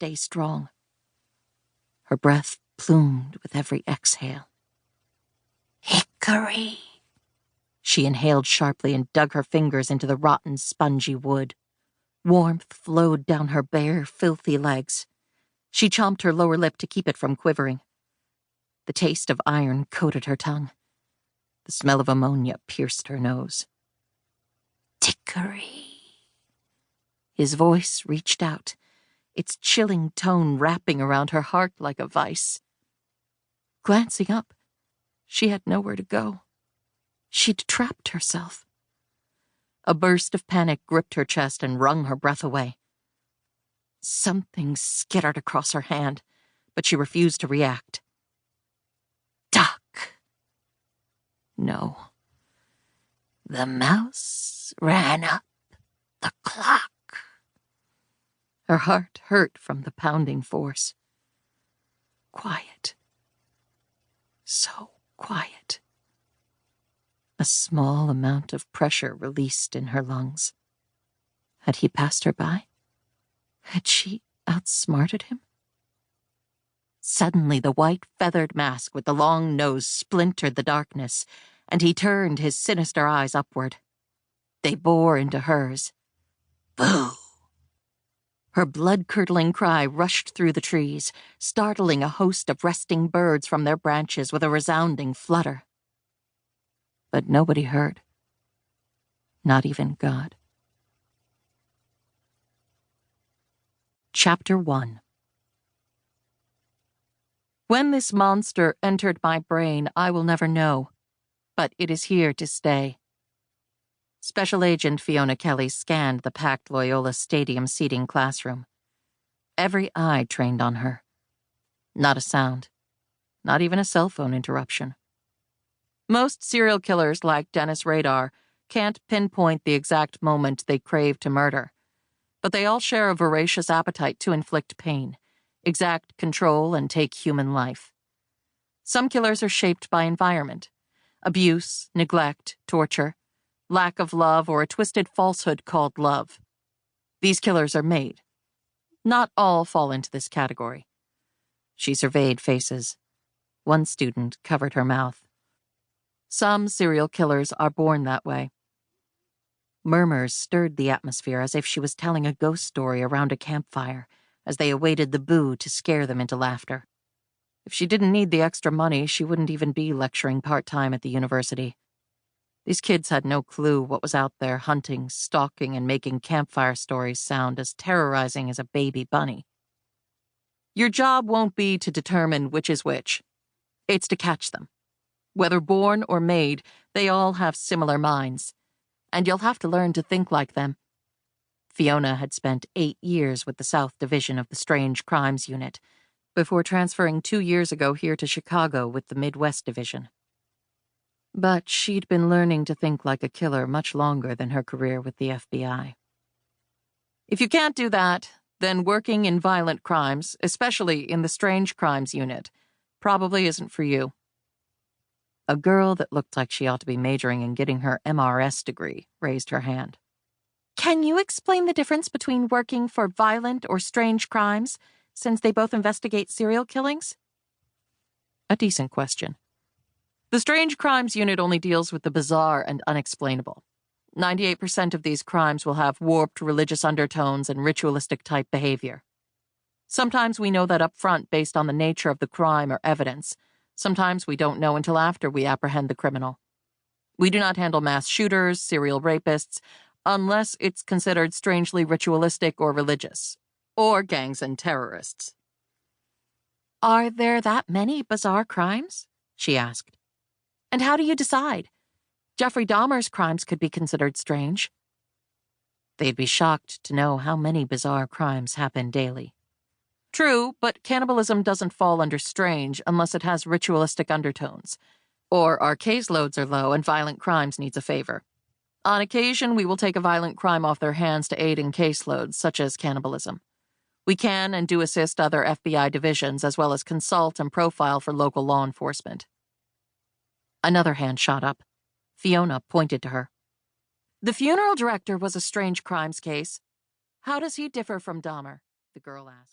stay strong. Her breath plumed with every exhale. Hickory! She inhaled sharply and dug her fingers into the rotten, spongy wood. Warmth flowed down her bare, filthy legs. She chomped her lower lip to keep it from quivering. The taste of iron coated her tongue. The smell of ammonia pierced her nose. Hickory! His voice reached out, its chilling tone wrapping around her heart like a vice. Glancing up, she had nowhere to go. She'd trapped herself. A burst of panic gripped her chest and wrung her breath away. Something skittered across her hand, but she refused to react. Duck! No. The mouse ran up the clock. Her heart hurt from the pounding force. Quiet. So quiet. A small amount of pressure released in her lungs. Had he passed her by? Had she outsmarted him? Suddenly, the white feathered mask with the long nose splintered the darkness, and he turned his sinister eyes upward. They bore into hers. Boo! Her blood-curdling cry rushed through the trees, startling a host of resting birds from their branches with a resounding flutter. But nobody heard. Not even God. Chapter 1. When this monster entered my brain, I will never know, but it is here to stay. Special Agent Fiona Kelly scanned the packed Loyola Stadium seating classroom. Every eye trained on her. Not a sound. Not even a cell phone interruption. Most serial killers, like Dennis Radar, can't pinpoint the exact moment they crave to murder. But they all share a voracious appetite to inflict pain, exact control, and take human life. Some killers are shaped by environment. Abuse, neglect, torture, lack of love, or a twisted falsehood called love. These killers are made. Not all fall into this category. She surveyed faces. One student covered her mouth. Some serial killers are born that way. Murmurs stirred the atmosphere as if she was telling a ghost story around a campfire, as they awaited the boo to scare them into laughter. If she didn't need the extra money, she wouldn't even be lecturing part-time at the university. These kids had no clue what was out there hunting, stalking, and making campfire stories sound as terrorizing as a baby bunny. Your job won't be to determine which is which. It's to catch them. Whether born or made, they all have similar minds, and you'll have to learn to think like them. Fiona had spent 8 years with the South Division of the Strange Crimes Unit, before transferring 2 years ago here to Chicago with the Midwest Division. But she'd been learning to think like a killer much longer than her career with the FBI. If you can't do that, then working in violent crimes, especially in the Strange Crimes Unit, probably isn't for you. A girl that looked like she ought to be majoring in getting her MRS degree raised her hand. Can you explain the difference between working for violent or strange crimes, since they both investigate serial killings? A decent question. The Strange Crimes Unit only deals with the bizarre and unexplainable. 98% of these crimes will have warped religious undertones and ritualistic-type behavior. Sometimes we know that up front based on the nature of the crime or evidence. Sometimes we don't know until after we apprehend the criminal. We do not handle mass shooters, serial rapists, unless it's considered strangely ritualistic or religious, or gangs and terrorists. Are there that many bizarre crimes? She asked. And how do you decide? Jeffrey Dahmer's crimes could be considered strange. They'd be shocked to know how many bizarre crimes happen daily. True, but cannibalism doesn't fall under strange unless it has ritualistic undertones, or our caseloads are low and violent crimes needs a favor. On occasion, we will take a violent crime off their hands to aid in caseloads, such as cannibalism. We can and do assist other FBI divisions, as well as consult and profile for local law enforcement. Another hand shot up. Fiona pointed to her. The funeral director was a strange crimes case. How does he differ from Dahmer? The girl asked.